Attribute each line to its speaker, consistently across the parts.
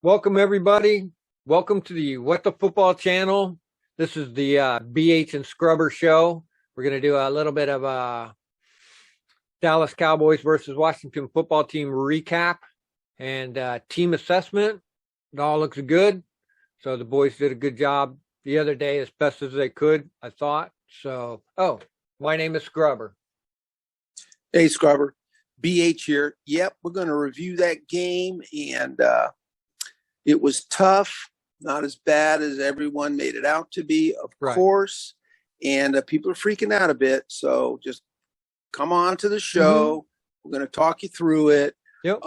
Speaker 1: Welcome, everybody. Welcome to the What the Football channel. This is the BH and Scrubber show. We're going to do a little bit of Dallas Cowboys versus Washington football team recap and team assessment. It all looks good. So the boys did a good job the other day, as best as they could, I thought. So, my name is Scrubber.
Speaker 2: Hey, Scrubber. BH here. Yep, we're going to review that game, and it was tough, not as bad as everyone made it out to be, of course. And people are freaking out a bit. So just come on to the show. Mm-hmm. We're going to talk you through it.
Speaker 1: Yep.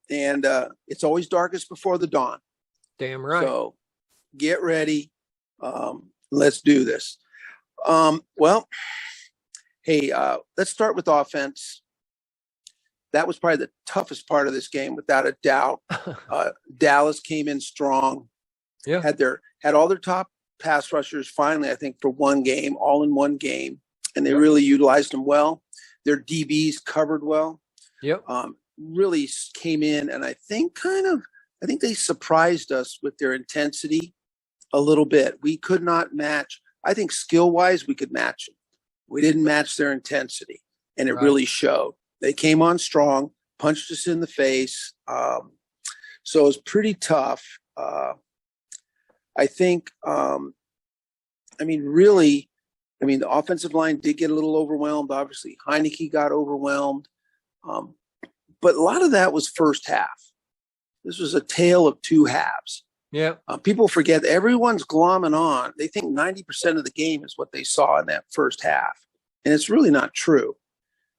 Speaker 2: And it's always darkest before the dawn.
Speaker 1: Damn right.
Speaker 2: So get ready. Let's do this. Well, hey, let's start with offense. That was probably the toughest part of this game, without a doubt. Dallas came in strong.
Speaker 1: Yeah.
Speaker 2: Had all their top pass rushers finally, I think, for one game, all in one game, and they really utilized them well. Their DBs covered well.
Speaker 1: Yep.
Speaker 2: Really came in, and I think they surprised us with their intensity a little bit. We could not match. I think skill-wise, we could match them. We didn't match their intensity, and it really showed. They came on strong, punched us in the face. So it was pretty tough. I think, the offensive line did get a little overwhelmed. Obviously, Heineke got overwhelmed. But a lot of that was first half. This was a tale of two halves.
Speaker 1: Yeah.
Speaker 2: People forget everyone's glomming on. They think 90% of the game is what they saw in that first half. And it's really not true.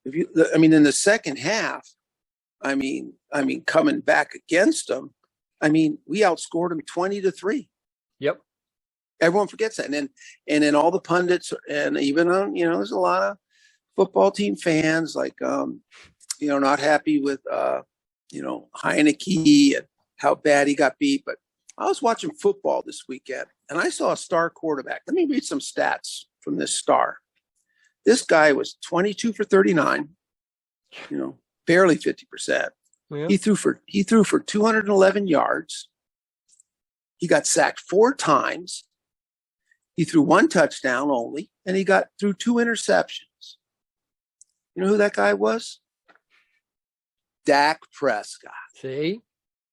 Speaker 2: In the second half, coming back against them, we outscored them 20-3.
Speaker 1: Yep.
Speaker 2: Everyone forgets that. And then all the pundits, and even there's a lot of football team fans not happy with Heineke and how bad he got beat. But I was watching football this weekend, and I saw a star quarterback. Let me read some stats from this star. This guy was 22 for 39, barely 50%. Yeah. He threw for 211 yards. He got sacked 4 times. He threw 1 touchdown only, and he threw 2 interceptions. You know who that guy was? Dak Prescott.
Speaker 1: See?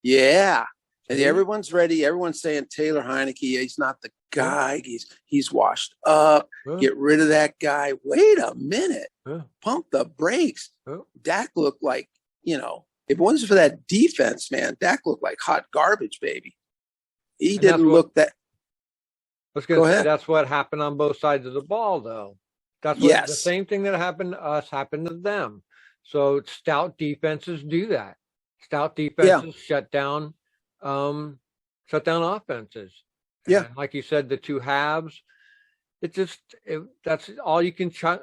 Speaker 2: Yeah. And everyone's ready. Everyone's saying Taylor Heineke, he's not the guy. He's washed up. Get rid of that guy. Wait a minute. Pump the brakes. Dak looked like, if it wasn't for that defense, man, Dak looked like hot garbage, baby. He didn't look that.
Speaker 1: I was going to say, that's what happened on both sides of the ball, though. That's what the same thing that happened to us happened to them. So stout defenses do that. Stout defenses shut down offenses.
Speaker 2: Yeah.
Speaker 1: And like you said, the two halves, that's all you can chalk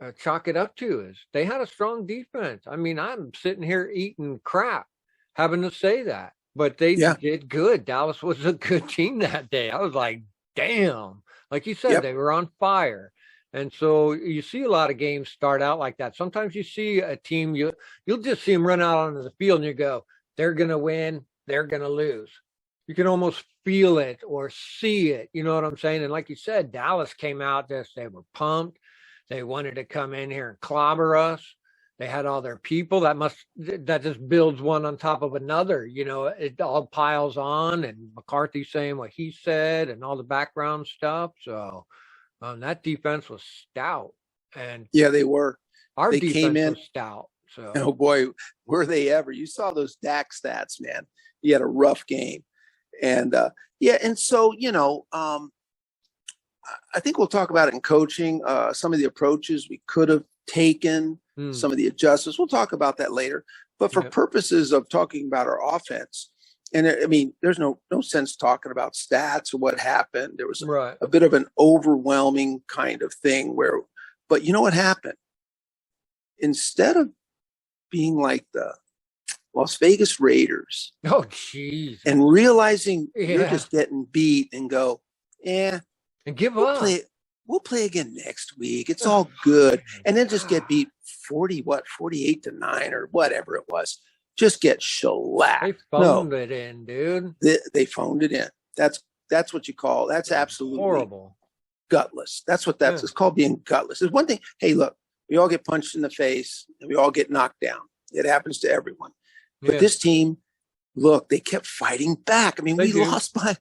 Speaker 1: it up to is they had a strong defense. I'm sitting here eating crap having to say that, but they did good. Dallas was a good team that day. I was like, damn, like you said, they were on fire. And so you see a lot of games start out like that. Sometimes you see a team, you'll just see them run out onto the field and you go, they're going to win, they're going to lose. You can almost feel it or see it. You know what I'm saying? And like you said, Dallas came out, they were pumped. They wanted to come in here and clobber us. They had all their people. That just builds one on top of another. It all piles on, and McCarthy saying what he said and all the background stuff. So that defense was stout. And
Speaker 2: yeah, they were.
Speaker 1: Our defense came in was stout. So
Speaker 2: oh boy, were they ever. You saw those Dak stats, man. He had a rough game. And and so, I think we'll talk about it in coaching, some of the approaches we could have taken, some of the adjustments. We'll talk about that later. But for purposes of talking about our offense, and there's no sense talking about stats or what happened. There was a bit of an overwhelming kind of thing but you know what happened? Instead of being like Las Vegas Raiders.
Speaker 1: Oh, jeez.
Speaker 2: And realizing you're
Speaker 1: Yeah.
Speaker 2: just getting beat and go,
Speaker 1: And give
Speaker 2: we'll
Speaker 1: up.
Speaker 2: we'll play again next week. It's all good. And then just get beat 48-9 or whatever it was. Just get shellacked.
Speaker 1: They phoned it in, dude.
Speaker 2: They phoned it in. That's what you call, that's absolutely
Speaker 1: horrible.
Speaker 2: Gutless. That's what it's called, being gutless. There's one thing, hey, look, we all get punched in the face and we all get knocked down. It happens to everyone. But this team, look, they kept fighting back. I mean, we lost by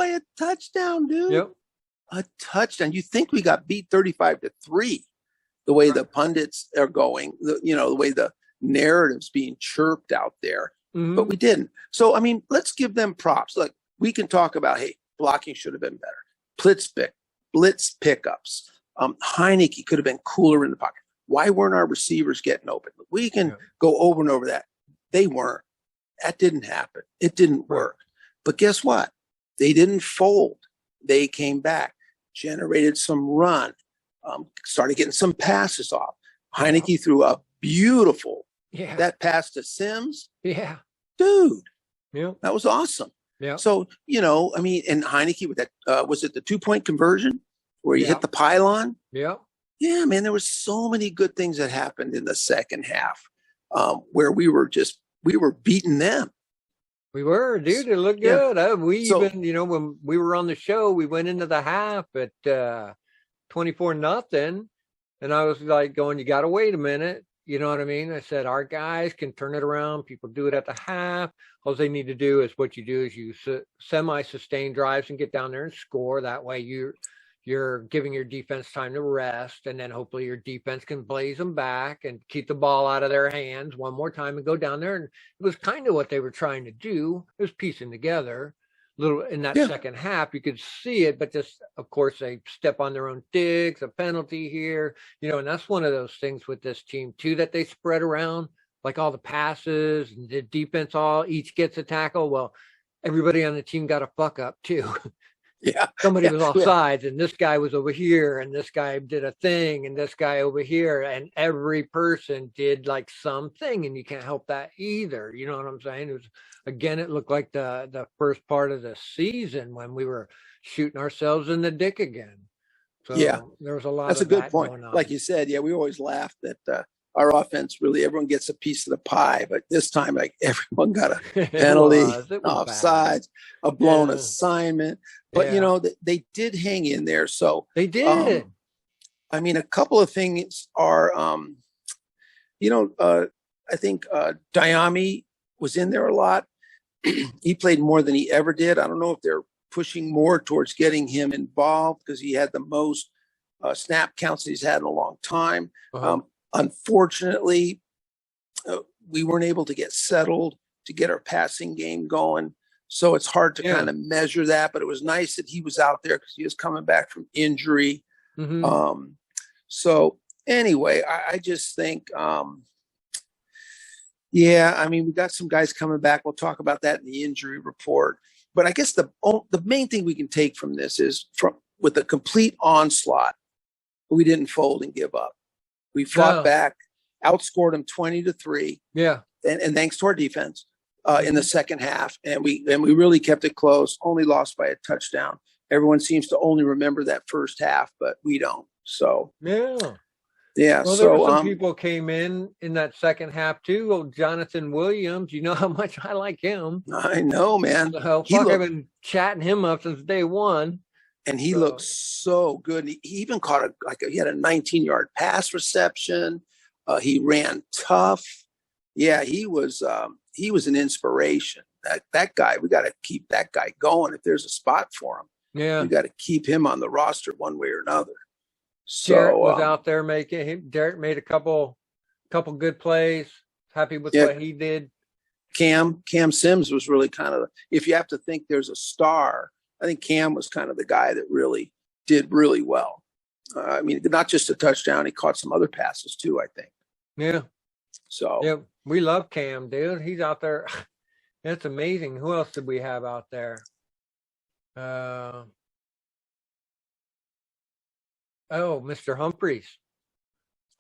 Speaker 2: a touchdown, dude.
Speaker 1: Yep.
Speaker 2: A touchdown. You think we got beat 35-3, the way the pundits are going, the way the narrative's being chirped out there, but we didn't. So, I mean, let's give them props. Look, we can talk about, hey, blocking should have been better. Blitz pickups. Heineke could have been cooler in the pocket. Why weren't our receivers getting open? We can go over and over that. They weren't. That didn't happen. It didn't work. But guess what? They didn't fold. They came back, generated some run, started getting some passes off. Heineke threw a beautiful that pass to Sims.
Speaker 1: Yeah.
Speaker 2: Dude.
Speaker 1: Yeah.
Speaker 2: That was awesome.
Speaker 1: Yeah.
Speaker 2: So, I mean, and Heineke with that, was it the 2-point conversion where you hit the pylon?
Speaker 1: Yeah.
Speaker 2: Yeah, man, there were so many good things that happened in the second half, where we were beating them.
Speaker 1: We were, dude. It looked good. Even, when we were on the show, we went into the half at 24-0, and I was like going, you got to wait a minute. You know what I mean? I said, our guys can turn it around. People do it at the half. All they need to do is what you do is you semi-sustain drives and get down there and score. That way you're giving your defense time to rest, and then hopefully your defense can blaze them back and keep the ball out of their hands one more time and go down there. And it was kind of what they were trying to do. It was piecing together a little in that second half. You could see it, but just, of course, they step on their own digs, a penalty here, and that's one of those things with this team too, that they spread around, like all the passes and the defense each gets a tackle. Well, everybody on the team got a fuck up too.
Speaker 2: Yeah.
Speaker 1: Somebody was off sides, and this guy was over here, and this guy did a thing, and this guy over here, and every person did like something, and you can't help that either. You know what I'm saying? It looked like the first part of the season when we were shooting ourselves in the dick again. So there was a lot.
Speaker 2: That's
Speaker 1: of
Speaker 2: a good
Speaker 1: that
Speaker 2: point.
Speaker 1: Going on.
Speaker 2: Like you said, we always laughed that our offense, really everyone gets a piece of the pie, but this time, like, everyone got a penalty, offsides, a blown assignment. But they did hang in there. So
Speaker 1: they did.
Speaker 2: I mean, a couple of things are, I think Diami was in there a lot. He played more than he ever did. I don't know if they're pushing more towards getting him involved because he had the most snap counts that he's had in a long time. Unfortunately, we weren't able to get settled to get our passing game going. So it's hard to kind of measure that, but it was nice that he was out there because he was coming back from injury. So anyway, I just think, I mean, we got some guys coming back. We'll talk about that in the injury report. But I guess the main thing we can take from this is with a complete onslaught, we didn't fold and give up. We fought back, outscored them 20-3.
Speaker 1: Yeah.
Speaker 2: And thanks to our defense in the second half. And we really kept it close, only lost by a touchdown. Everyone seems to only remember that first half, but we don't. So, yeah.
Speaker 1: Well, there were some people came in that second half too. Well, Jonathan Williams, you know how much I like him.
Speaker 2: I know, man.
Speaker 1: So, I've been chatting him up since day one.
Speaker 2: And he looks so good. He even caught he had a 19-yard pass reception. He ran tough. Yeah, he was an inspiration. That guy, we got to keep that guy going. If there's a spot for him, we got to keep him on the roster one way or another. So
Speaker 1: Derek was out there Derek made a couple good plays. Happy with what he did.
Speaker 2: Cam Sims was really kind of, if you have to think there's a star, I think Cam was kind of the guy that really did really well. I mean, not just a touchdown. He caught some other passes too, I think.
Speaker 1: Yeah.
Speaker 2: So
Speaker 1: we love Cam, dude. He's out there. It's amazing. Who else did we have out there? Mr. Humphreys.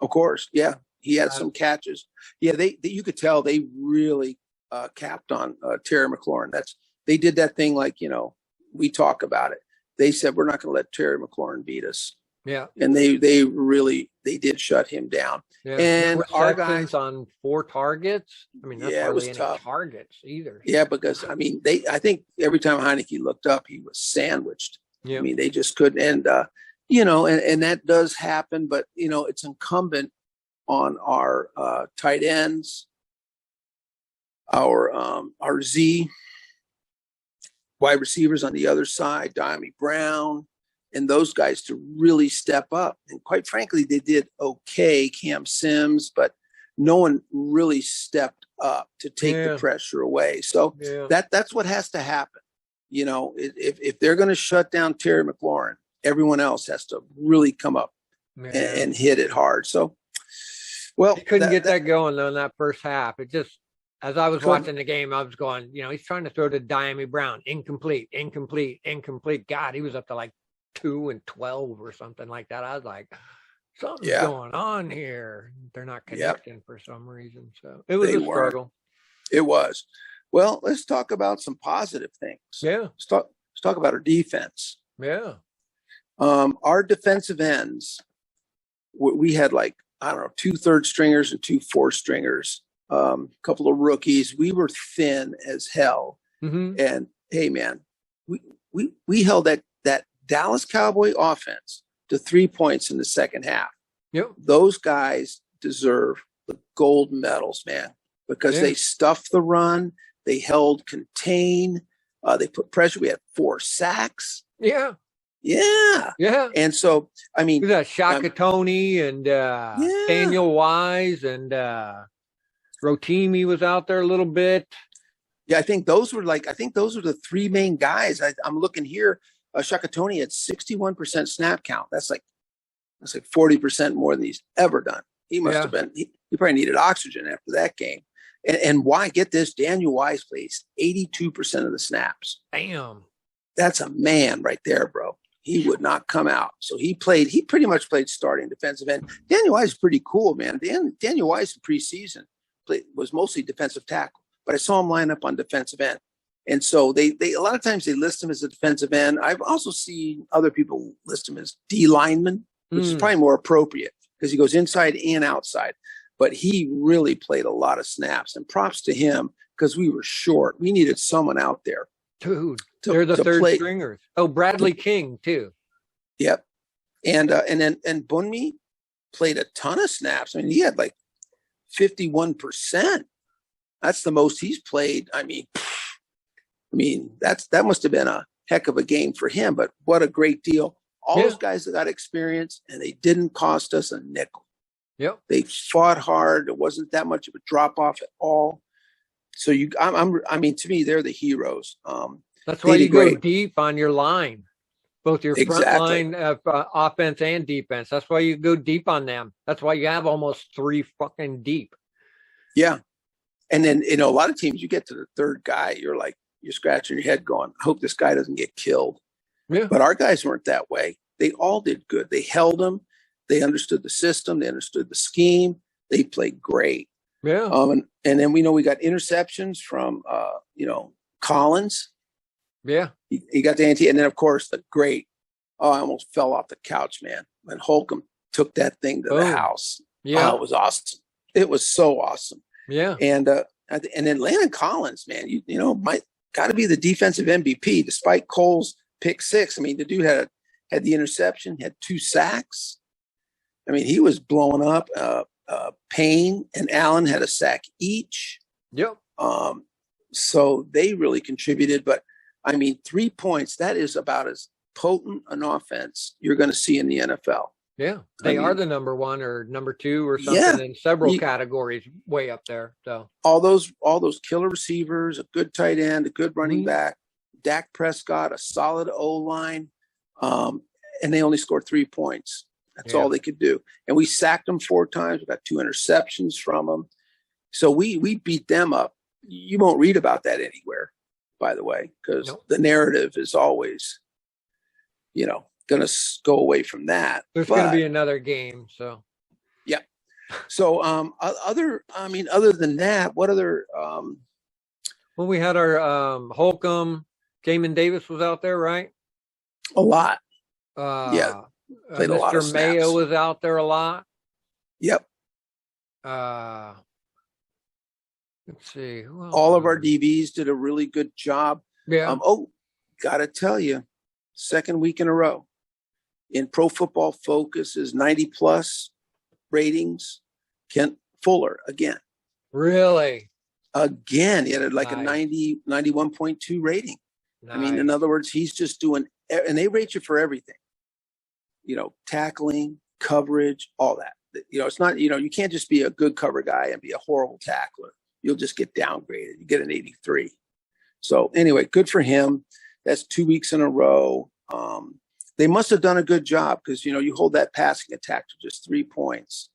Speaker 2: Of course. Yeah. He had some catches. Yeah, you could tell they really capped on Terry McLaurin. They did that thing like, we talk about it. They said, we're not going to let Terry McLaurin beat us.
Speaker 1: Yeah.
Speaker 2: And they did shut him down.
Speaker 1: Yeah.
Speaker 2: And our guys
Speaker 1: on 4 targets. I mean, that's hardly any tough targets either.
Speaker 2: Yeah, because I think every time Heineke looked up, he was sandwiched. Yeah. I mean, they just couldn't. And and that does happen, but it's incumbent on our tight ends, our Z wide receivers on the other side, Diami Brown, and those guys to really step up. And quite frankly, they did okay, Cam Sims, but no one really stepped up to take the pressure away. So that's what has to happen. If they're going to shut down Terry McLaurin, everyone else has to really come up and hit it hard. So, well,
Speaker 1: he couldn't get that going though in that first half. It just, as I was watching the game, I was going, he's trying to throw to Diami Brown, incomplete. God, he was up to like 2 and 12 or something like that. I was like, something's going on here. They're not connecting for some reason. So it was a struggle.
Speaker 2: It was. Well, let's talk about some positive things.
Speaker 1: Yeah.
Speaker 2: Let's talk about our defense.
Speaker 1: Yeah.
Speaker 2: Our defensive ends, we had 2 third stringers and 2 fourth stringers, a couple of rookies. We were thin as hell. Mm-hmm. And hey, man, we held that Dallas Cowboy offense to 3 points in the second half.
Speaker 1: Yep.
Speaker 2: Those guys deserve the gold medals, man, because they stuffed the run. They held contain. They put pressure. We had 4 sacks.
Speaker 1: Yeah.
Speaker 2: Yeah.
Speaker 1: Yeah.
Speaker 2: And so, I mean,
Speaker 1: we got Shaka Tony and Daniel Wise and Rotimi was out there a little bit.
Speaker 2: Yeah, I think those were the 3 main guys. I'm looking here. Shaka Tony had 61% snap count. That's like 40% more than he's ever done. He must have been. He probably needed oxygen after that game. And why get this? Daniel Wise plays 82% of the snaps.
Speaker 1: Damn.
Speaker 2: That's a man right there, bro. He would not come out. So he pretty much played starting defensive end. Daniel Wise is pretty cool, man. Daniel Wise in preseason was mostly defensive tackle, but I saw him line up on defensive end. And so they a lot of times they list him as a defensive end. I've also seen other people list him as D lineman, which is probably more appropriate because he goes inside and outside. But he really played a lot of snaps, and props to him because we were short. We needed someone out there.
Speaker 1: Dude, they're the third stringers. Oh, Bradley King too.
Speaker 2: Yep. And Bunmi played a ton of snaps. I mean, he had 51%. That's the most he's played. I mean, that must have been a heck of a game for him, but what a great deal. All those guys that got experience, and they didn't cost us a nickel.
Speaker 1: Yep.
Speaker 2: They fought hard. It wasn't that much of a drop off at all. So to me, they're the heroes.
Speaker 1: That's why you go deep on your line, both your front line offense and defense. That's why you go deep on them. That's why you have almost 3 fucking deep.
Speaker 2: Yeah. And then, a lot of teams, you get to the third guy, you're scratching your head going, I hope this guy doesn't get killed.
Speaker 1: Yeah.
Speaker 2: But our guys weren't that way. They all did good. They held them. They understood the system. They understood the scheme. They played great.
Speaker 1: Yeah.
Speaker 2: And then we got interceptions from, Collins.
Speaker 1: Yeah.
Speaker 2: He got the ante. And then, of course, I almost fell off the couch, man, when Holcomb took that thing to the house.
Speaker 1: Yeah.
Speaker 2: It was awesome. It was so awesome.
Speaker 1: Yeah.
Speaker 2: And then Landon Collins, man, might got to be the defensive MVP despite Cole's pick 6. I mean, the dude had the interception, had 2 sacks. I mean, he was blowing up. Payne and Allen had a sack each.
Speaker 1: Yep.
Speaker 2: So they really contributed. But, 3 points, that is about as potent an offense you're going to see in the NFL.
Speaker 1: Yeah, they are the number 1 or number 2 or something in several categories, way up there. So
Speaker 2: all those killer receivers, a good tight end, a good running back, Dak Prescott, a solid O-line, and they only scored 3 points. That's all they could do. And we sacked them 4 times. We got 2 interceptions from them. So we beat them up. You won't read about that anywhere, by the way, because the narrative is always, going to go away from that.
Speaker 1: There's going to be another game. So,
Speaker 2: yeah. So, other than that, what other?
Speaker 1: Well, we had our Holcomb. Jamin Davis was out there, right?
Speaker 2: A lot.
Speaker 1: Yeah.
Speaker 2: Played a lot of
Speaker 1: Mr. Mayo
Speaker 2: snaps.
Speaker 1: was out there a lot.
Speaker 2: Yep.
Speaker 1: Let's see. Who else
Speaker 2: All of our DBs did a really good job.
Speaker 1: Yeah.
Speaker 2: Gotta tell you, second week in a row in Pro Football Focus's 90+ ratings, Kent Fuller again.
Speaker 1: Really?
Speaker 2: Again, he had like a 91.2 rating. Nice. I mean, in other words, he's just doing, and they rate you for everything. Tackling, coverage, all that. It's not, you can't just be a good cover guy and be a horrible tackler. You'll just get downgraded. You get an 83. So anyway, good for him. That's 2 weeks in a row. They must have done a good job because, you hold that passing attack to just 3 points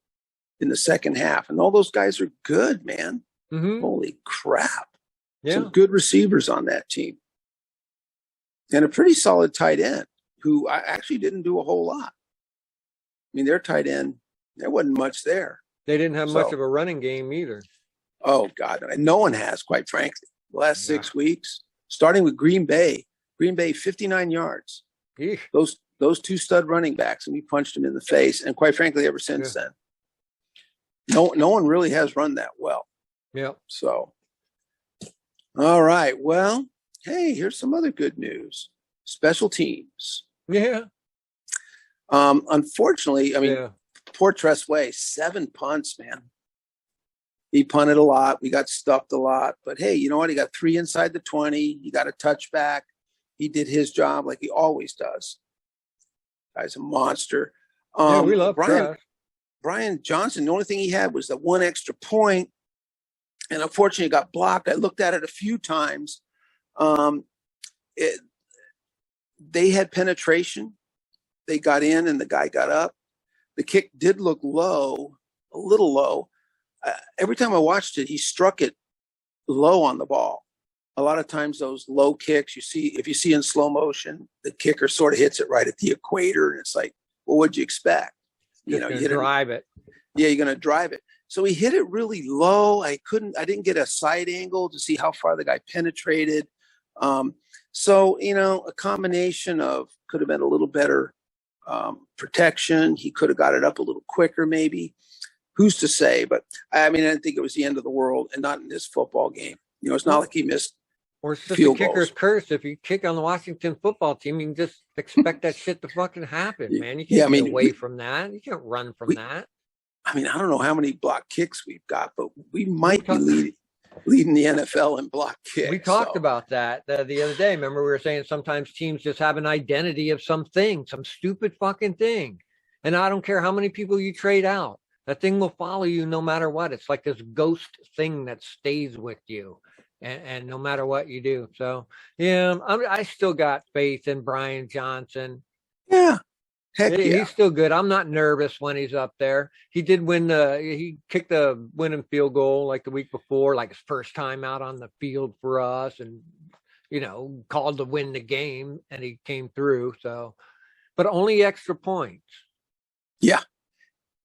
Speaker 2: in the second half. And all those guys are good, man. Mm-hmm. Holy crap. Yeah. Some good receivers on that team. And a pretty solid tight end who I actually didn't do a whole lot. I mean, their tight end, there wasn't much there.
Speaker 1: They didn't have much of a running game either.
Speaker 2: Oh, God. No one has, quite frankly. The last 6 weeks, starting with Green Bay. Green Bay, 59 yards. Eesh. Those two stud running backs, and we punched them in the face. And quite frankly, ever since then, no one really has run that well.
Speaker 1: Yeah.
Speaker 2: So, all right. Well, hey, here's some other good news. Special teams.
Speaker 1: Yeah.
Speaker 2: Unfortunately, I mean, poor Tressway, 7 punts, man. He punted a lot. We got stuffed a lot. But hey, you know what? He got 3 inside the 20. He got a touchback. He did his job like he always does. Guy's a monster.
Speaker 1: We love
Speaker 2: Brian Johnson. The only thing he had was the 1 extra point, and unfortunately, it got blocked. I looked at it a few times. They had penetration. They got in, and the guy got up. The kick did look low, a little low. Every time I watched it, he struck it low on the ball. A lot of times those low kicks, if you see in slow motion, the kicker sort of hits it right at the equator, and it's like, well, what'd you expect?
Speaker 1: You drive it.
Speaker 2: Yeah, you're going to drive it. So he hit it really low. I didn't get a side angle to see how far the guy penetrated. So, a combination of could have been a little better protection. He could have got it up a little quicker, maybe. Who's to say? But I mean, I didn't think it was the end of the world, and not in this football game. It's not like he missed.
Speaker 1: Or it's just a kicker's curse. If you kick on the Washington football team, you can just expect that shit to fucking happen, man. You can't get away from that. You can't run from that.
Speaker 2: I mean, I don't know how many block kicks we've got, but we might be leading the NFL in block kicks.
Speaker 1: We talked about that the other day. Remember, we were saying sometimes teams just have an identity of something, some stupid fucking thing. And I don't care how many people you trade out. That thing will follow you no matter what. It's like this ghost thing that stays with you. And no matter what you do. So, I still got faith in Brian Johnson.
Speaker 2: Yeah. Heck yeah.
Speaker 1: He's still good. I'm not nervous when he's up there. He did he kicked the winning field goal like the week before, like his first time out on the field for us, and, called to win the game, and he came through. So, but only extra points.
Speaker 2: Yeah.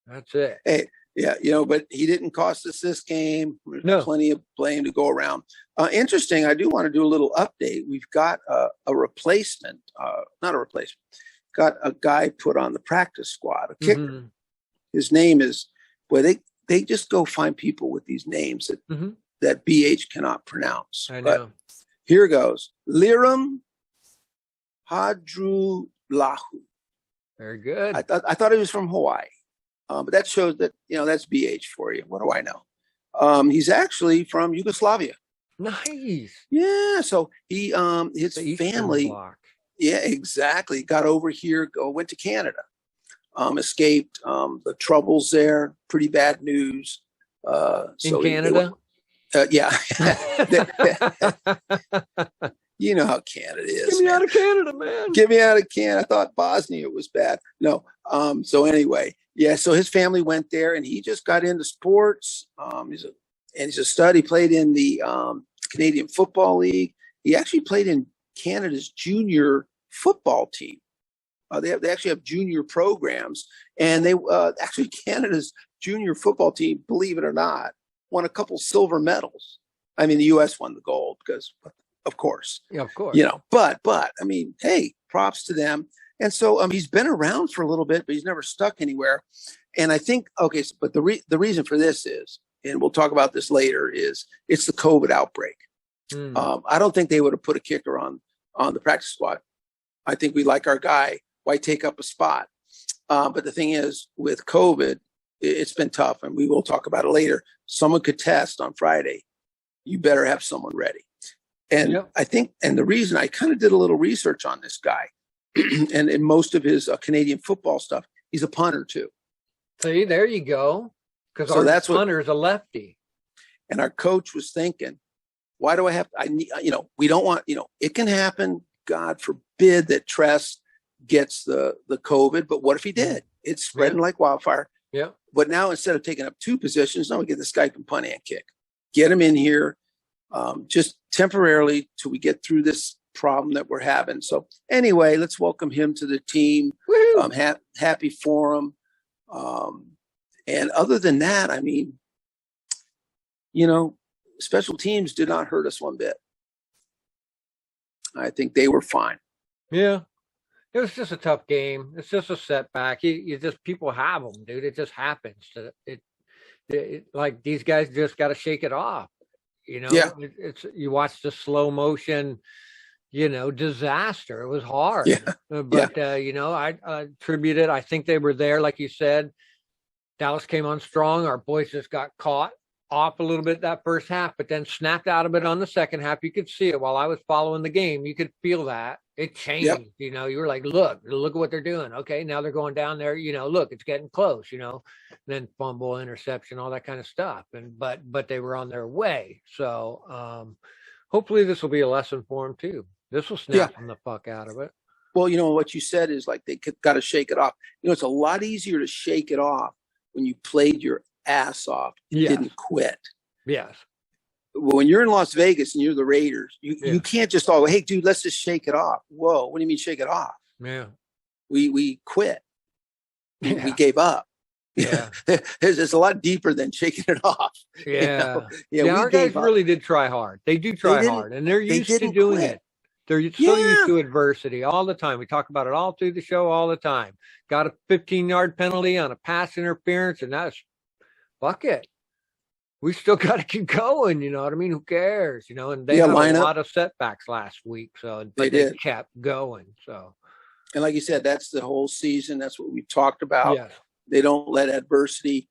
Speaker 1: That's it.
Speaker 2: Hey. Yeah, but he didn't cost us this game. There's plenty of blame to go around. Interesting, I do want to do a little update. We've got a replacement, not a replacement, got a guy put on the practice squad, a kicker. Mm-hmm. His name is, they just go find people with these names that BH cannot pronounce.
Speaker 1: I know.
Speaker 2: But here goes. Liram Hadrulahu.
Speaker 1: Very good.
Speaker 2: I thought he was from Hawaii. But that shows that, that's BH for you. What do I know? He's actually from Yugoslavia.
Speaker 1: Nice.
Speaker 2: Yeah. So he, his family.
Speaker 1: Block.
Speaker 2: Yeah, exactly. Got over here, went to Canada, escaped the troubles there. Pretty bad news.
Speaker 1: In Canada?
Speaker 2: Yeah. You know how Canada is.
Speaker 1: Get me out of Canada, man.
Speaker 2: Get me out of Canada. I thought Bosnia was bad. No. So anyway, so his family went there, and he just got into sports. He's a stud. He played in the Canadian Football League. He actually played in Canada's junior football team. They actually have junior programs, and they actually Canada's junior football team, believe it or not, won a couple silver medals. I mean, the U.S. won the gold because, of course,
Speaker 1: yeah, of course,
Speaker 2: you know. But I mean, hey, props to them. And so he's been around for a little bit, but he's never stuck anywhere. And I think, okay, so, but the reason for this is, and we'll talk about this later, is it's the COVID outbreak. I don't think they would have put a kicker on the practice squad. I think we like our guy. Why take up a spot? But the thing is, with COVID, it's been tough, and we will talk about it later. Someone could test on Friday. You better have someone ready. And I think, and the reason I kind of did a little research on this guy, and in most of his Canadian football stuff, he's a punter too.
Speaker 1: See, there you go. Because our punter is a lefty. And
Speaker 2: our coach was thinking, why do I have to, we don't want, it can happen. God forbid that Tress gets the COVID, but what if he did? It's spreading like wildfire.
Speaker 1: Yeah.
Speaker 2: But now instead of taking up two positions, now we get this guy who can punt and kick. Get him in here just temporarily till we get through this problem that we're having. So anyway, let's welcome him to the team. Happy for him. And other than that, I mean, special teams did not hurt us one bit. I think they were fine.
Speaker 1: Yeah. It was just a tough game. It's just a setback. You just, people have them, dude. It just happens. It like these guys just got to shake it off.
Speaker 2: Yeah.
Speaker 1: It's you watch the slow motion, disaster. It was hard.
Speaker 2: Yeah.
Speaker 1: But, I attribute it. I think they were there, like you said. Dallas came on strong. Our boys just got caught off a little bit that first half, but then snapped out of it on the second half. You could see it while I was following the game. You could feel that. It changed. Yep. You were like, look at what they're doing. Okay, now they're going down there. Look, it's getting close. And then fumble, interception, all that kind of stuff. But they were on their way. So hopefully this will be a lesson for them too. This will snap them the fuck out of it.
Speaker 2: Well, what you said is like they got to shake it off. It's a lot easier to shake it off when you played your ass off. You didn't quit.
Speaker 1: Yes.
Speaker 2: When you're in Las Vegas and you're the Raiders, you can't just hey, dude, let's just shake it off. Whoa, what do you mean shake it off?
Speaker 1: Yeah.
Speaker 2: We quit. We gave up.
Speaker 1: Yeah.
Speaker 2: It's a lot deeper than shaking it off.
Speaker 1: Yeah. Yeah, our guys really did try hard. They do try hard, and they're used to doing it. They're so used to adversity all the time. We talk about it all through the show all the time. Got a 15-yard penalty on a pass interference, and that's fuck it. We still got to keep going. You know what I mean? Who cares? And they had a lot of setbacks last week, but they kept going. So,
Speaker 2: and like you said, that's the whole season. That's what we talked about.
Speaker 1: Yes.
Speaker 2: They don't let adversity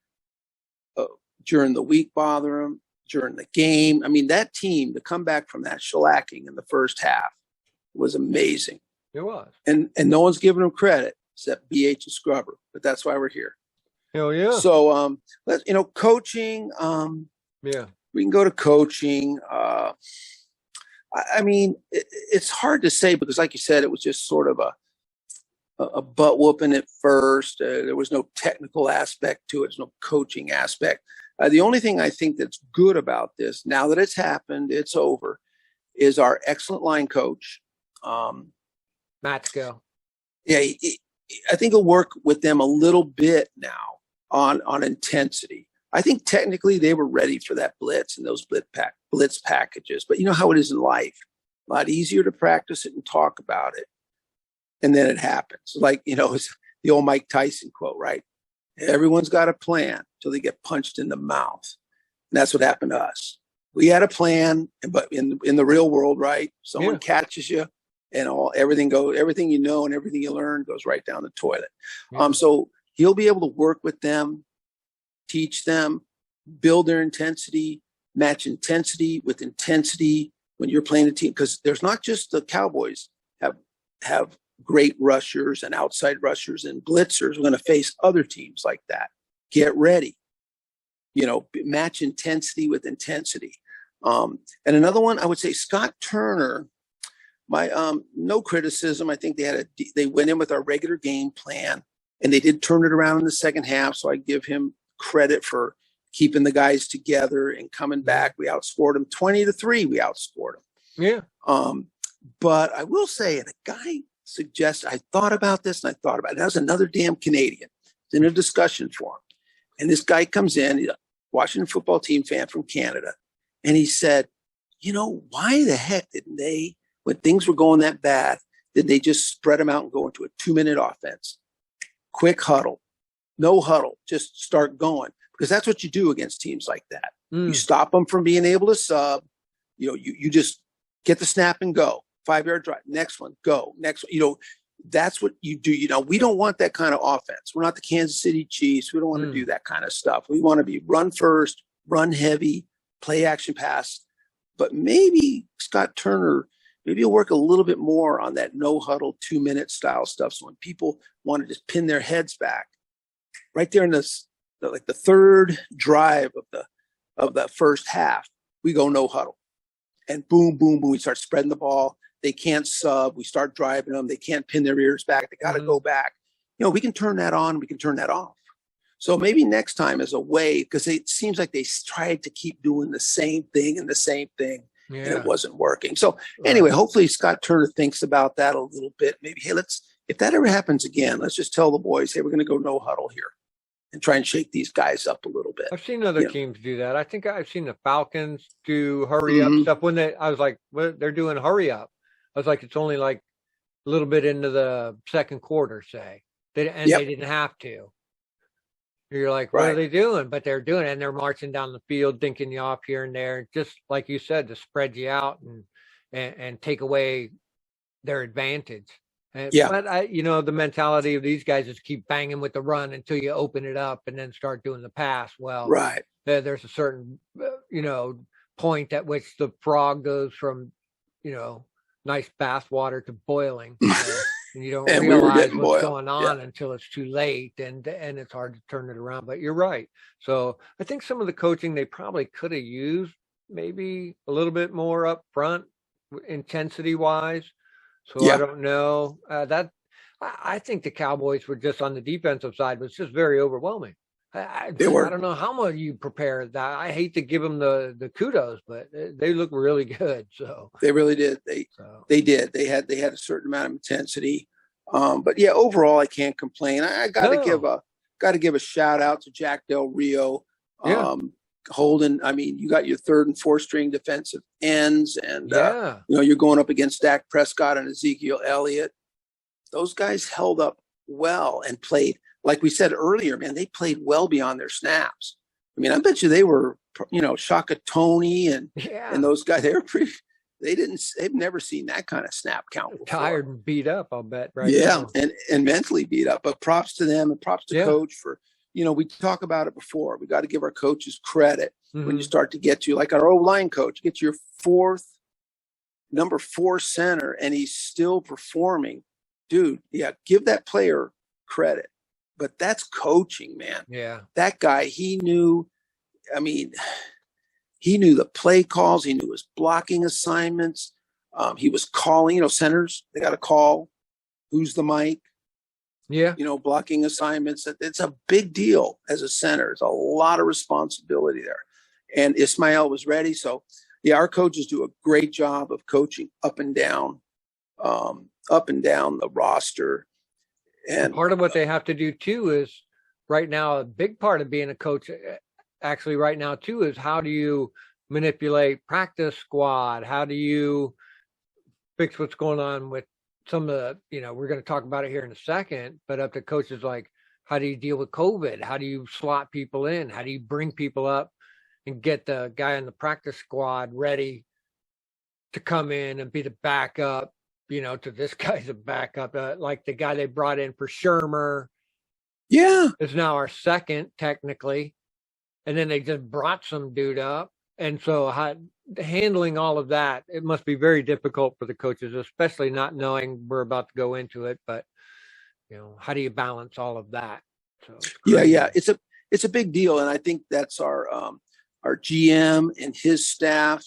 Speaker 2: during the week bother them. During the game, I mean, that team to come back from that shellacking in the first half was amazing.
Speaker 1: It was,
Speaker 2: and no one's giving them credit except BH and Scrubber. But that's why we're here.
Speaker 1: Hell yeah.
Speaker 2: So, coaching. We can go to coaching. I mean, it's hard to say because, like you said, it was just sort of a butt whooping at first. There was no technical aspect to it. There's no coaching aspect. The only thing I think that's good about this, now that it's happened, it's over, is our excellent line coach.
Speaker 1: Matsko.
Speaker 2: Yeah, I think he'll work with them a little bit now on intensity. I think technically they were ready for that blitz and those blitz packages. But you know how it is in life. A lot easier to practice it and talk about it. And then it happens. Like, it's the old Mike Tyson quote, right? Everyone's got a plan till they get punched in the mouth. And that's what happened to us. We had a plan, but in the real world, right? Someone catches you and everything you know and everything you learn goes right down the toilet. Yeah. So he'll be able to work with them, teach them, build their intensity, match intensity with intensity when you're playing a team. Because there's not just the Cowboys have great rushers and outside rushers and blitzers. We're going to face other teams like that. Get ready. Match intensity with intensity. And another one, I would say Scott Turner. My no criticism. I think they went in with our regular game plan, and they did turn it around in the second half. So I give him credit for keeping the guys together and coming back. We outscored them 20-3. We outscored them.
Speaker 1: Yeah.
Speaker 2: But I will say, and a guy suggested, I thought about this and I thought about it. That was another damn Canadian. It's in a discussion forum. And this guy comes in, he's a Washington football team fan from Canada. And he said, why the heck didn't they, when things were going that bad, did they just spread them out and go into a 2-minute offense? Quick huddle, no huddle, just start going. Because that's what you do against teams like that. You stop them from being able to sub. You just get the snap and go. 5-yard drive. Next one, go. Next one. That's what you do. We don't want that kind of offense. We're not the Kansas City Chiefs. We don't want to do that kind of stuff. We want to be run first, run heavy, play action pass. But maybe Scott Turner, maybe he'll work a little bit more on that no huddle 2-minute style stuff. So when people want to just pin their heads back, right there in the third drive of the first half, we go no huddle, and boom, boom, boom, we start spreading the ball. They can't sub. We start driving them. They can't pin their ears back. They got to go back. We can turn that on. We can turn that off. So maybe next time as a way, because it seems like they tried to keep doing the same thing and the same thing, and it wasn't working. So anyway, hopefully Scott Turner thinks about that a little bit. Maybe, hey, if that ever happens again, let's just tell the boys, hey, we're going to go no huddle here and try and shake these guys up a little bit.
Speaker 1: I've seen other teams do that. I think I've seen the Falcons do hurry up stuff I was like, well, they're doing hurry up. I was like, it's only like a little bit into the second quarter, say. They didn't have to. You're like, what are they doing? But they're doing it, and they're marching down the field, dinking you off here and there, just like you said, to spread you out and take away their advantage. But the mentality of these guys is keep banging with the run until you open it up and then start doing the pass. Well, there's a certain point at which the frog goes from nice bath water to boiling. And you don't realize what's going on until it's too late, and it's hard to turn it around. But you're right. So I think some of the coaching they probably could have used maybe a little bit more up front, intensity wise. So I don't know that. I think the Cowboys were just on the defensive side was just very overwhelming. I don't know how much you prepare that. I hate to give them the kudos, but they look really good. So
Speaker 2: they really did. They did. They had a certain amount of intensity. But yeah, overall, I can't complain. I got to give a shout out to Jack Del Rio, Holden. I mean, you got your third and fourth string defensive ends, and you're going up against Dak Prescott and Ezekiel Elliott. Those guys held up well and played. Like we said earlier, man, they played well beyond their snaps. I mean, I bet you they were, Shaka Tony and those guys. They were pretty. They've never seen that kind of snap count before.
Speaker 1: Tired and beat up, I'll bet. Right?
Speaker 2: Yeah, and mentally beat up. But props to them and props to coach for. We talk about it before. We got to give our coaches credit when you start to get to like our O-line coach, get your number 4 center, and he's still performing. Dude, give that player credit. But that's coaching, man. Yeah. That guy, he knew the play calls. He knew his blocking assignments. He was calling, centers, they got to call who's the mic. Yeah. Blocking assignments. It's a big deal as a center. It's a lot of responsibility there. And Ismail was ready. So, our coaches do a great job of coaching up and down the roster. And
Speaker 1: part of what they have to do too is right now, a big part of being a coach actually right now too is how do you manipulate practice squad? How do you fix what's going on with some of the, we're going to talk about it here in a second, but up to coaches like, how do you deal with COVID? How do you slot people in? How do you bring people up and get the guy in the practice squad ready to come in and be the backup? To this guy's a backup, like the guy they brought in for Shermer. Yeah. Is now our second, technically. And then they just brought some dude up. And so handling all of that, it must be very difficult for the coaches, especially not knowing we're about to go into it. But, how do you balance all of that? So
Speaker 2: yeah. It's a big deal. And I think that's our GM and his staff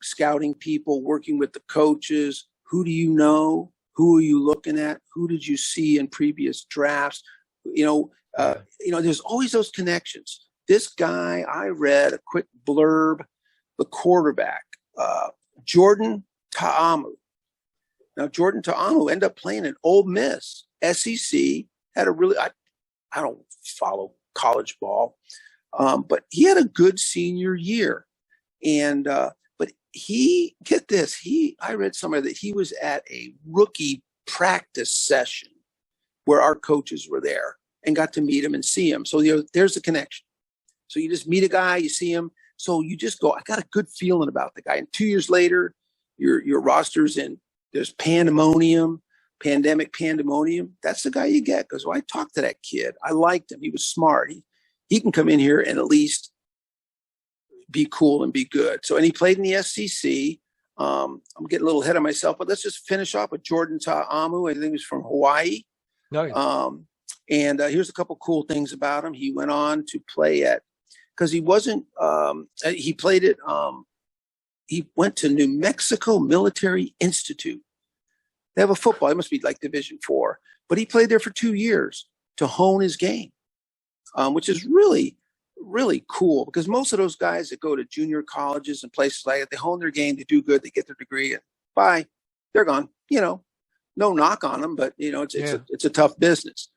Speaker 2: scouting people, working with the coaches. Who do you know? Who are you looking at? Who did you see in previous drafts? There's always those connections. This guy, I read a quick blurb, the quarterback, Jordan Ta'amu. Now, Jordan Ta'amu ended up playing at Ole Miss, SEC, had a really, I don't follow college ball. But he had a good senior year. And but get this, I read somewhere that he was at a rookie practice session where our coaches were there and got to meet him and see him. So there's the connection. So you just meet a guy, you see him. So you just go, I got a good feeling about the guy. And 2 years later, your roster's in, there's pandemonium. That's the guy you get. Because I talked to that kid. I liked him. He was smart. He can come in here and at least be cool and be good. So, and he played in the SEC. I'm getting a little ahead of myself, but let's just finish off with Jordan Ta'amu. I think he was from Hawaii.
Speaker 1: Nice.
Speaker 2: And here's a couple cool things about him. He went on to play because he wasn't, he played at, he went to New Mexico Military Institute. They have a football. It must be like Division IV. But he played there for 2 years to hone his game, which is really, really cool because most of those guys that go to junior colleges and places like that, they hone their game, they do good, they get their degree, and bye, they're gone. No knock on them, but it's a tough business.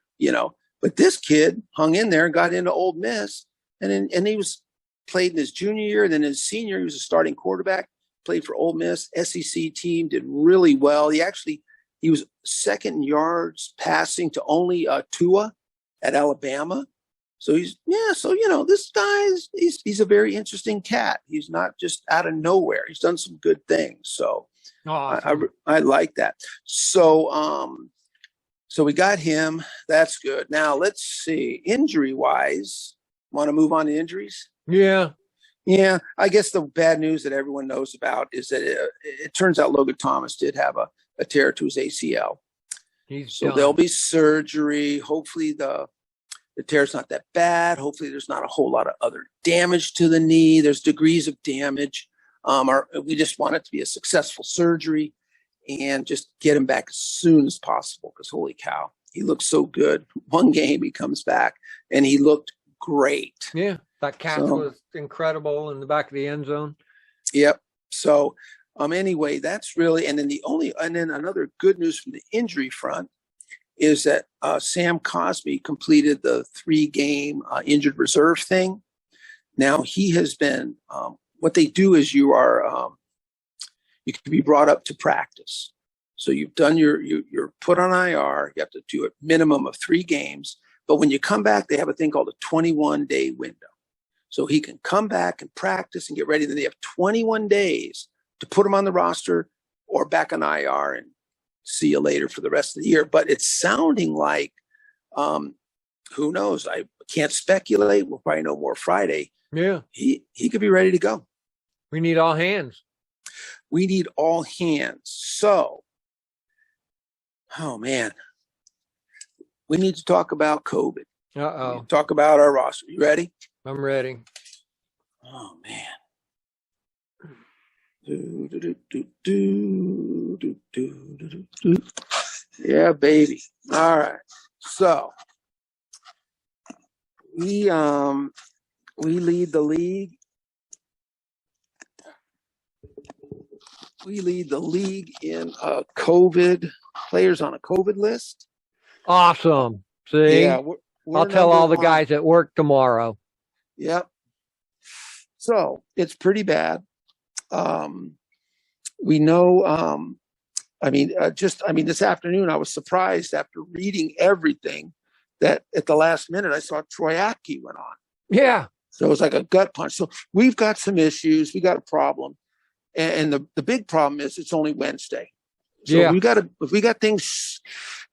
Speaker 2: But this kid hung in there and got into Ole Miss, and he played in his junior year, then his senior, he was a starting quarterback, played for Ole Miss, SEC team, did really well. He was second in yards passing to only Tua at Alabama. So this guy he's a very interesting cat. He's not just out of nowhere. He's done some good things. So awesome. I like that. So so we got him. That's good. Now let's see. Injury wise, want to move on to injuries?
Speaker 1: Yeah.
Speaker 2: Yeah. I guess the bad news that everyone knows about is that it turns out Logan Thomas did have a tear to his ACL. So there'll be surgery. Hopefully the tear's not that bad. Hopefully there's not a whole lot of other damage to the knee. There's degrees of damage. We just want it to be a successful surgery and just get him back as soon as possible because holy cow, he looks so good. One game he comes back and he looked great.
Speaker 1: Yeah, that catch was incredible in the back of the end zone.
Speaker 2: Yep. So anyway, that's really, and then another good news from the injury front is that Sam Cosmi completed the 3-game injured reserve thing. Now he has been, what they do is you can be brought up to practice. So you've done you're put on IR. You have to do a minimum of 3 games. But when you come back, they have a thing called a 21-day window. So he can come back and practice and get ready. Then they have 21 days to put him on the roster or back on IR and see you later for the rest of the year. But it's sounding like, who knows? I can't speculate. We'll probably know more Friday.
Speaker 1: Yeah.
Speaker 2: He could be ready to go.
Speaker 1: We need all hands.
Speaker 2: We need all hands. So, oh man, we need to talk about COVID.
Speaker 1: Uh-oh.
Speaker 2: Talk about our roster. You ready?
Speaker 1: I'm ready.
Speaker 2: Oh man. Yeah, baby. All right. So we lead the league. We lead the league in COVID players on a COVID list.
Speaker 1: Awesome. See,
Speaker 2: yeah,
Speaker 1: I'll tell all the guys at work tomorrow.
Speaker 2: Yep. So it's pretty bad. We know, this afternoon, I was surprised after reading everything that at the last minute, I saw Troy Apke went on.
Speaker 1: Yeah.
Speaker 2: So it was like a gut punch. So we've got some issues. We got a problem. And the big problem is it's only Wednesday. So
Speaker 1: yeah.
Speaker 2: if we got things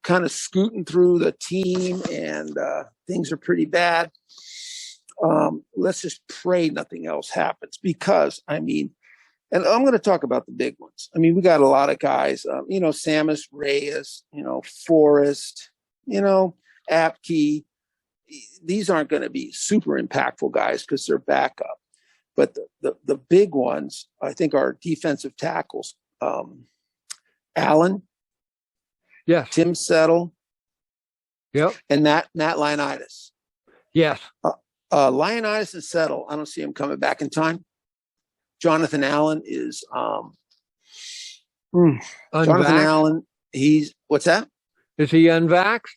Speaker 2: kind of scooting through the team and things are pretty bad, let's just pray nothing else happens because, and I'm going to talk about the big ones. We got a lot of guys, Samus Reyes, Forrest, Apke. These aren't going to be super impactful guys because they're backup. But the big ones, I think, are defensive tackles. Allen.
Speaker 1: Yes.
Speaker 2: Tim Settle.
Speaker 1: Yep.
Speaker 2: And Matt Leonidas.
Speaker 1: Yes.
Speaker 2: Leonidas and Settle, I don't see him coming back in time. Jonathan Allen is Jonathan Allen. What's that?
Speaker 1: Is he unvaxxed?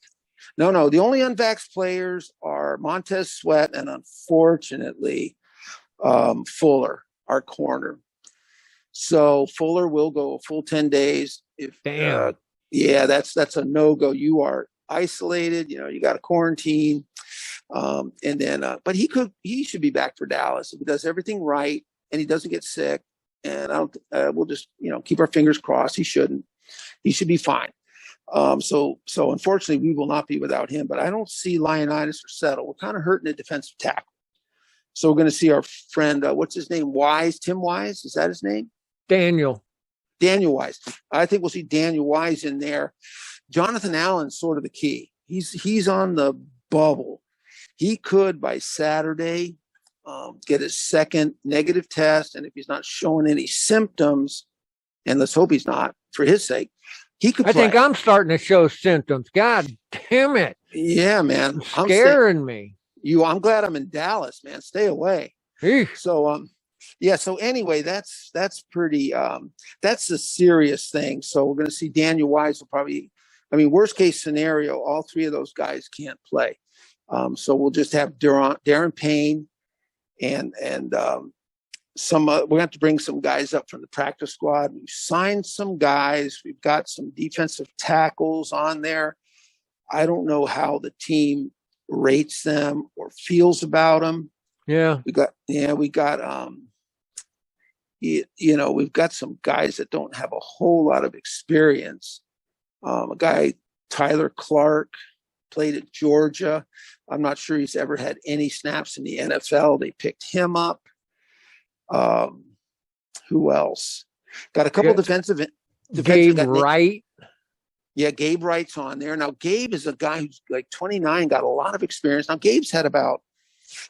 Speaker 2: No. The only unvaxxed players are are Montez Sweat and unfortunately Fuller, our corner. So Fuller will go a full 10 days. If yeah, that's a no-go. You are isolated, you got to quarantine. And then but he should be back for Dallas if he does everything right and he doesn't get sick. And we'll just, keep our fingers crossed. He shouldn't. He should be fine. So unfortunately we will not be without him, but I don't see Leonidas or Settle. We're kind of hurting the defensive tackle. So we're going to see our friend, what's his name? Wise, Tim Wise. Is that his name?
Speaker 1: Daniel
Speaker 2: Wise. I think we'll see Daniel Wise in there. Jonathan Allen's sort of the key. He's on the bubble. He could by Saturday get his second negative test, and if he's not showing any symptoms, and let's hope he's not, for his sake, he could play.
Speaker 1: I think I'm starting to show symptoms. God damn it!
Speaker 2: Yeah, man,
Speaker 1: it's scaring me.
Speaker 2: I'm glad I'm in Dallas, man. Stay away.
Speaker 1: Eesh.
Speaker 2: So yeah. So anyway, that's pretty. That's a serious thing. So we're going to see Daniel Wise will probably. I mean, worst case scenario, all three of those guys can't play. So we'll just have Darren Payne and some. We're going to have to bring some guys up from the practice squad. We've signed some guys. We've got some defensive tackles on there. I don't know how the team rates them or feels about them.
Speaker 1: Yeah.
Speaker 2: We've got we've got some guys that don't have a whole lot of experience. A guy, Tyler Clark, played at Georgia. I'm not sure he's ever had any snaps in the NFL. They picked him up. Who else? Got a couple defensive
Speaker 1: Gabe Wright.
Speaker 2: Yeah, Gabe Wright's on there. Now, Gabe is a guy who's like 29, got a lot of experience. Now, Gabe's had about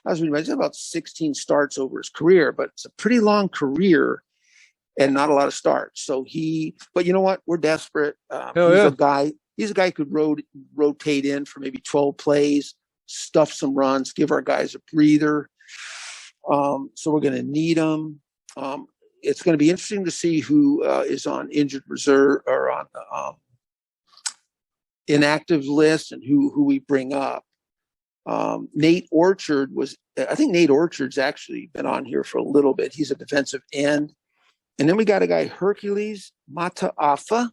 Speaker 2: 16 starts over his career, but it's a pretty long career and not a lot of starts. So but you know what? We're desperate. He's a guy who could rotate in for maybe 12 plays, stuff some runs, give our guys a breather. So we're going to need him. It's going to be interesting to see who is on injured reserve or on inactive list and who we bring up. Nate Orchard's actually been on here for a little bit. He's a defensive end. And then we got a guy, Hercules Mataafa,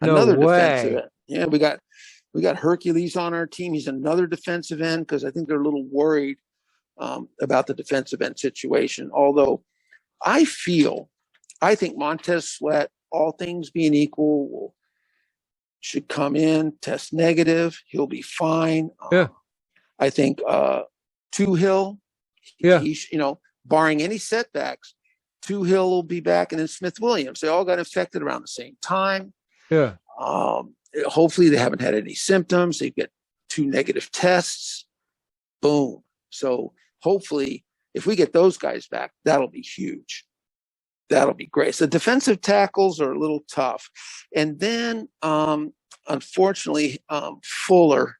Speaker 2: another defensive end. Yeah, we got Hercules on our team. He's another defensive end because I think they're a little worried about the defensive end situation. Although I think Montez Sweat, all things being equal, should come in, test negative. He'll be fine.
Speaker 1: Yeah.
Speaker 2: I think Tuhill, barring any setbacks, Tuhill will be back, and then Smith Williams. They all got infected around the same time.
Speaker 1: Yeah.
Speaker 2: Hopefully they haven't had any symptoms. They get 2 negative tests. Boom. So hopefully if we get those guys back, that'll be huge. That'll be great. So defensive tackles are a little tough. And then, unfortunately, Fuller,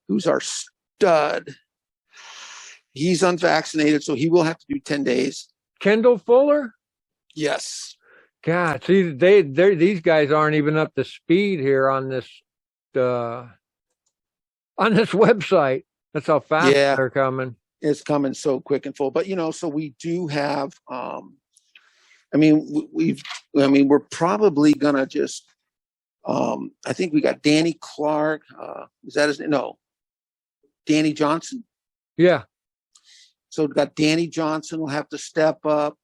Speaker 2: who's our stud, he's unvaccinated, so he will have to do 10 days.
Speaker 1: Kendall Fuller?
Speaker 2: Yes.
Speaker 1: God, see, these guys aren't even up to speed here on this website. That's how fast they're coming.
Speaker 2: It's coming so quick and full. But so we do have. We're probably gonna just. I think we got Danny Clark. Is that his name? No. Danny Johnson.
Speaker 1: Yeah.
Speaker 2: So we've got Danny Johnson will have to step up.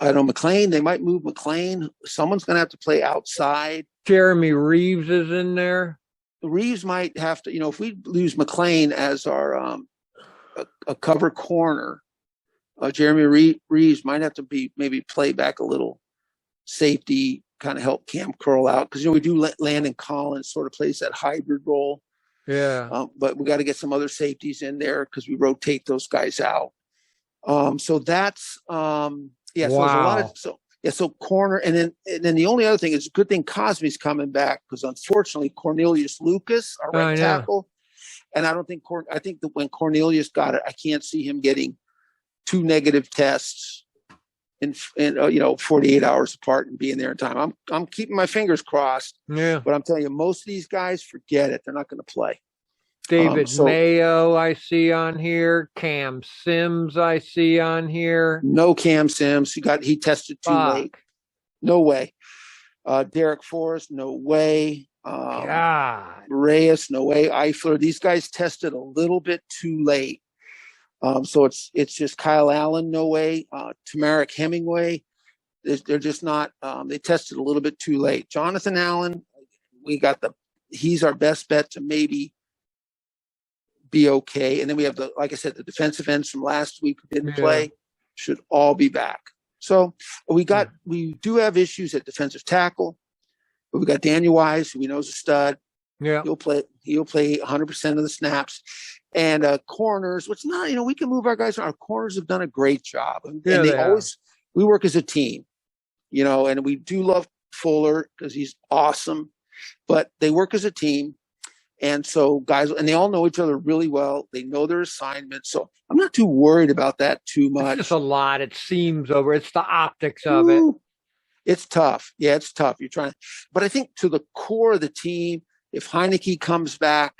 Speaker 2: I don't know, McLean. They might move McLean. Someone's going to have to play outside.
Speaker 1: Jeremy Reeves is in there.
Speaker 2: Reeves might have to, if we lose McLean as our a cover corner, Jeremy Reeves might have to maybe play back a little safety, kind of help Cam Curl out. Because, we do let Landon Collins sort of plays that hybrid role.
Speaker 1: Yeah.
Speaker 2: But we got to get some other safeties in there because we rotate those guys out. So that's so there's a lot of so corner, and then the only other thing is, good thing Cosme's coming back, because unfortunately Cornelius Lucas, our right tackle, and I think that when Cornelius got it, I can't see him getting 2 negative tests in 48 hours apart and being there in time. I'm keeping my fingers crossed.
Speaker 1: Yeah.
Speaker 2: But I'm telling you, most of these guys, forget it. They're not going to play.
Speaker 1: David Mayo, I see on here. Cam Sims, I see on here.
Speaker 2: No Cam Sims. He tested too late. No way. Derek Forrest, no way.
Speaker 1: God.
Speaker 2: Reyes, no way. Eifler, these guys tested a little bit too late. So it's just Kyle Allen, no way. Tamarick Hemingway, they're just not. They tested a little bit too late. Jonathan Allen, he's our best bet to maybe be okay. And then we have like I said, the defensive ends from last week who didn't play should all be back. So we do have issues at defensive tackle, but we got Daniel Wise, who we know is a stud.
Speaker 3: Yeah,
Speaker 2: He'll play 100% of the snaps. And corners, which not, we can move our guys. Our corners have done a great job. And we work as a team, and we do love Fuller because he's awesome, but they work as a team. And so guys, and they all know each other really well. They know their assignments. So I'm not too worried about that too much.
Speaker 1: It's just a lot. It seems over. It's the optics of it.
Speaker 2: It's tough. Yeah, it's tough. But I think to the core of the team, if Heineke comes back,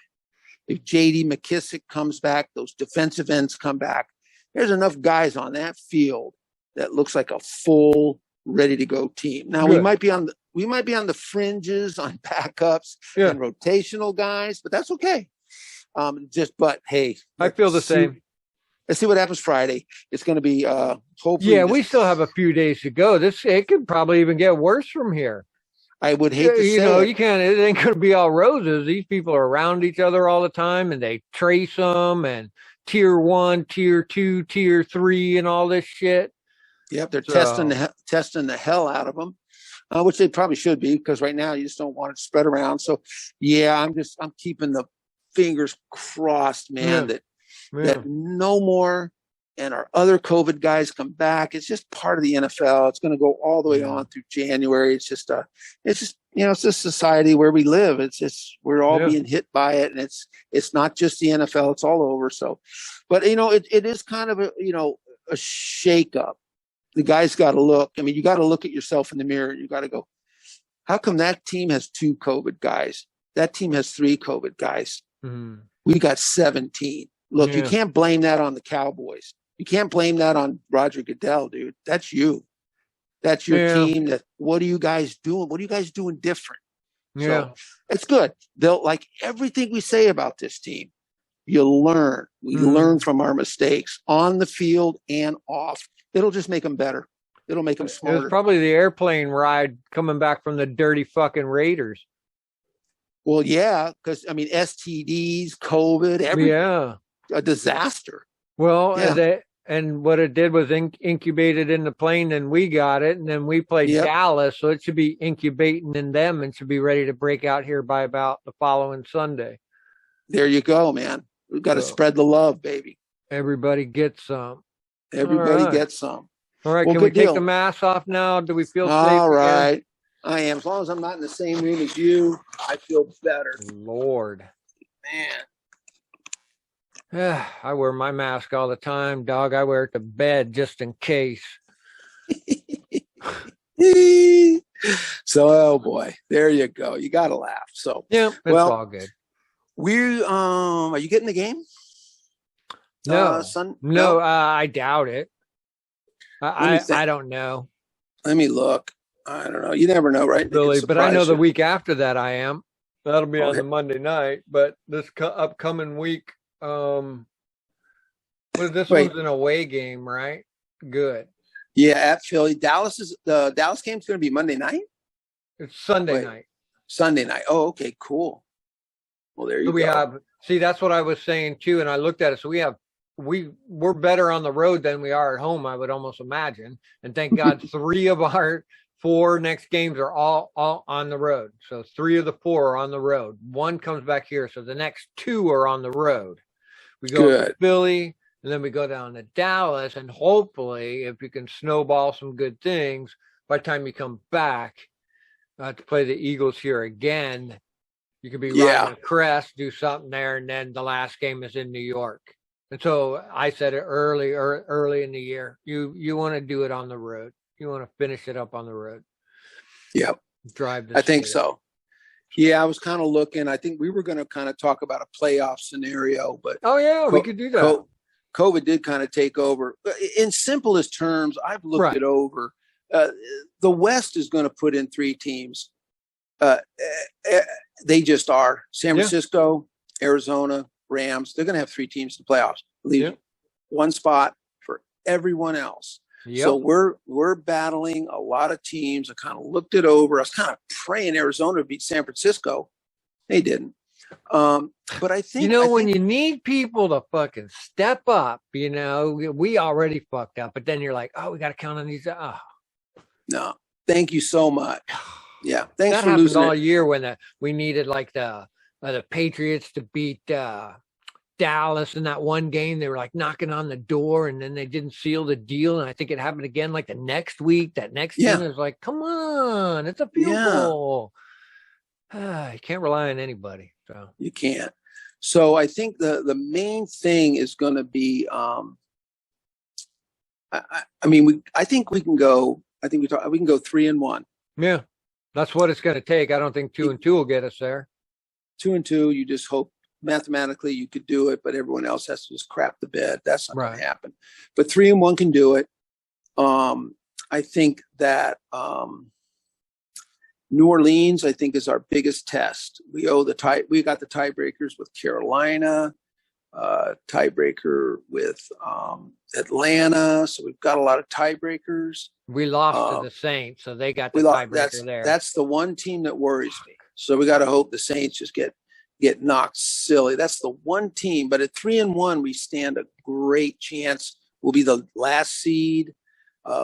Speaker 2: if J.D. McKissick comes back, those defensive ends come back, there's enough guys on that field that looks like a full, ready to go team. Now we might be on the fringes on backups and rotational guys, but that's okay. But hey,
Speaker 1: I feel the same.
Speaker 2: Let's see what happens Friday. It's going to be hopefully.
Speaker 1: Yeah, we still have a few days to go. It could probably even get worse from here.
Speaker 2: I would hate to say
Speaker 1: you can't. It ain't going to be all roses. These people are around each other all the time, and they trace them and tier 1, tier 2, tier 3, and all this shit.
Speaker 2: Yep, they're testing the hell out of them, which they probably should be, because right now you just don't want it to spread around. So, yeah, I'm keeping the fingers crossed, man, that no more and our other COVID guys come back. It's just part of the NFL. It's going to go all the way on through January. It's just it's this society where we live. We're all being hit by it, and it's not just the NFL. It's all over. So, but it is kind of a shakeup. The guys got to look. I mean, you got to look at yourself in the mirror. You got to go, how come that team has 2 COVID guys? That team has 3 COVID guys.
Speaker 1: Mm-hmm.
Speaker 2: We got 17. Look, you can't blame that on the Cowboys. You can't blame that on Roger Goodell, dude. That's you. That's your team. What are you guys doing? What are you guys doing different?
Speaker 1: Yeah.
Speaker 2: So it's good. They'll like everything we say about this team. You learn. We learn from our mistakes on the field and off. It'll just make them better. It'll make them smarter.
Speaker 1: It was probably the airplane ride coming back from the dirty fucking Raiders.
Speaker 2: Well, yeah, because STDs, COVID, a disaster.
Speaker 1: Well, and what it did was incubated in the plane, and we got it, and then we played Dallas, so it should be incubating in them and should be ready to break out here by about the following Sunday.
Speaker 2: There you go, man. We've got to spread the love, baby.
Speaker 1: Everybody gets some.
Speaker 2: Everybody gets some.
Speaker 1: All right, can we take the mask off now? Do we feel safe?
Speaker 2: All right. I am. As long as I'm not in the same room as you, I feel better.
Speaker 1: Lord.
Speaker 2: Man.
Speaker 1: I wear my mask all the time, dog. I wear it to bed just in case.
Speaker 2: So, oh boy, there you go. You got to laugh. So,
Speaker 1: it's all good.
Speaker 2: Are you getting the game?
Speaker 1: No, no, I doubt it. I don't know.
Speaker 2: Let me look. I don't know. You never know, right?
Speaker 1: Really, but I know the week after that I am. That'll be on the Monday night. But this upcoming week, one's an away game, right? Good.
Speaker 2: Yeah, at Philly. The Dallas game's going to be Monday night?
Speaker 1: It's Sunday night.
Speaker 2: Sunday night. Oh, okay, cool. Well, there you go.
Speaker 1: That's what I was saying too, and I looked at it. So we're better on the road than we are at home, I would almost imagine. And thank God 3 of our 4 next games are all on the road. So 3 of the 4 are on the road. 1 comes back here. So the next 2 are on the road. We go to Philly, and then we go down to Dallas, and hopefully, if you can snowball some good things, by the time you come back to play the Eagles here again, you could be riding a crest, do something there, and then the last game is in New York. And so I said it early in the year. You want to do it on the road. You want to finish it up on the road.
Speaker 2: Yep.
Speaker 1: Drive.
Speaker 2: I think so. Yeah, I was kind of looking. I think we were going to kind of talk about a playoff scenario, but
Speaker 1: we could do that.
Speaker 2: COVID did kind of take over. In simplest terms, I've looked it over. The West is going to put in 3 teams. They just are. San Francisco, Arizona, Rams. They're going to have 3 teams in the playoffs. Leave 1 spot for everyone else. So we're battling a lot of teams. I kind of looked it over. I was kind of praying Arizona would beat San Francisco. They didn't. But I think
Speaker 1: when you need people to fucking step up, we already fucked up. But then you're like, oh, we got to count on these. Oh.
Speaker 2: No, thank you so much. Yeah, thanks
Speaker 1: that
Speaker 2: for
Speaker 1: happened
Speaker 2: losing
Speaker 1: all
Speaker 2: it.
Speaker 1: year when we needed like the Patriots to beat Dallas in that one game. They were like knocking on the door, and then they didn't seal the deal. And I think it happened again like the next week. That next team was like, come on, it's a field goal. You can't rely on anybody. So
Speaker 2: you can't. So I think the main thing is going to be. I think we can go. I think we can go 3-1.
Speaker 1: Yeah, that's what it's going to take. I don't think 2-2 will get us there.
Speaker 2: 2-2. You just hope mathematically you could do it, but everyone else has to just crap the bed. That's not going to happen. But 3-1 can do it. I think that New Orleans, I think, is our biggest test. We got the tiebreakers with Carolina, tiebreaker with Atlanta. So we've got a lot of tiebreakers.
Speaker 1: We lost to the Saints, so they got the tiebreaker there.
Speaker 2: That's the one team that worries me. So we got to hope the Saints just get knocked silly. That's the one team. But at 3-1, we stand a great chance. We'll be the last seed.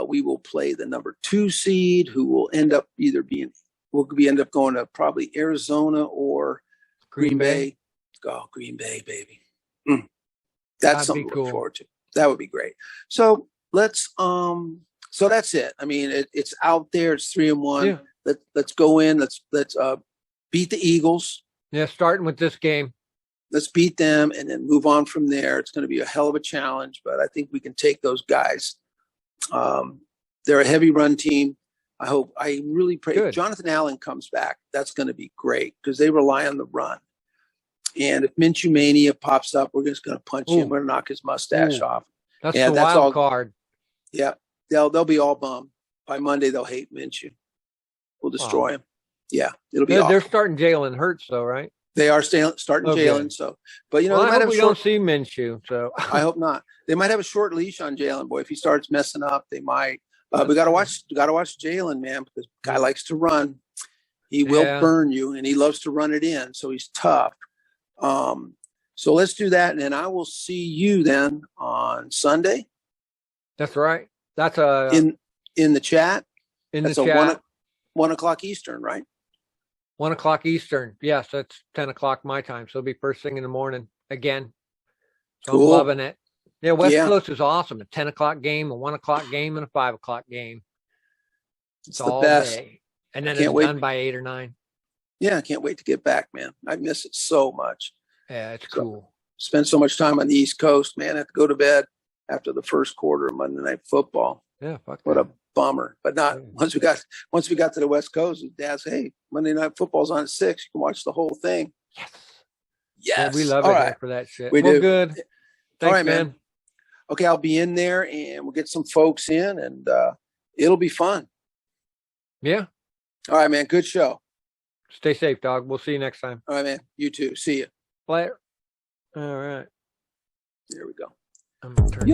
Speaker 2: We will play the number 2 seed, who will end up end up going to probably Arizona or Green Bay. Oh, Green Bay, baby. That's something to look forward to. That would be great. So let's so that's it. I mean, it's out there. It's 3-1. Let's go in. Let's beat the Eagles.
Speaker 1: Yeah, starting with this game.
Speaker 2: Let's beat them and then move on from there. It's going to be a hell of a challenge, but I think we can take those guys. They're a heavy run team. I really pray if Jonathan Allen comes back, that's going to be great because they rely on the run. And if Minshew Mania pops up, we're just going to punch him. We're going to knock his mustache off.
Speaker 1: That's the wild card.
Speaker 2: Yeah. They'll be all bummed. By Monday, they'll hate Minshew. We'll destroy him. Yeah. It'll be awesome.
Speaker 1: They're starting Jalen Hurts, though, right?
Speaker 2: They are starting Jalen. So, but
Speaker 1: I hope we don't see Minshew. So
Speaker 2: I hope not. They might have a short leash on Jalen, boy. If he starts messing up, they might. We got to watch Jalen, man, because the guy likes to run. He will burn you, and he loves to run it in. So he's tough. So let's do that, and then I will see you then on Sunday.
Speaker 1: That's right. That's
Speaker 2: in the chat.
Speaker 1: That's the chat.
Speaker 2: 1 o'clock Eastern, right?
Speaker 1: 1 o'clock Eastern. Yes, that's 10 o'clock my time. So it'll be first thing in the morning again. So cool. I'm loving it. Yeah, West Coast is awesome. A 10 o'clock game, a 1 o'clock game, and a 5 o'clock game.
Speaker 2: It's all the best.
Speaker 1: Day. And then it's done by 8 or 9.
Speaker 2: Yeah, I can't wait to get back, man. I miss it so much.
Speaker 1: Yeah, it's cool.
Speaker 2: Spend so much time on the East Coast, man. I have to go to bed after the first quarter of Monday Night Football.
Speaker 1: Yeah, fuck
Speaker 2: what a bummer. But not once we got to the West Coast, Dad said, hey, Monday Night Football's on at 6. You can watch the whole thing.
Speaker 1: Yes.
Speaker 2: Yeah,
Speaker 1: we love it for that shit.
Speaker 2: We do.
Speaker 1: Good. Thanks,
Speaker 2: all right, man. Okay, I'll be in there and we'll get some folks in and it'll be fun.
Speaker 1: Yeah.
Speaker 2: All right, man. Good show.
Speaker 1: Stay safe, dog. We'll see you next time.
Speaker 2: All right, man. You too. See you.
Speaker 1: Later. All right.
Speaker 2: There we go.
Speaker 1: I'm gonna turn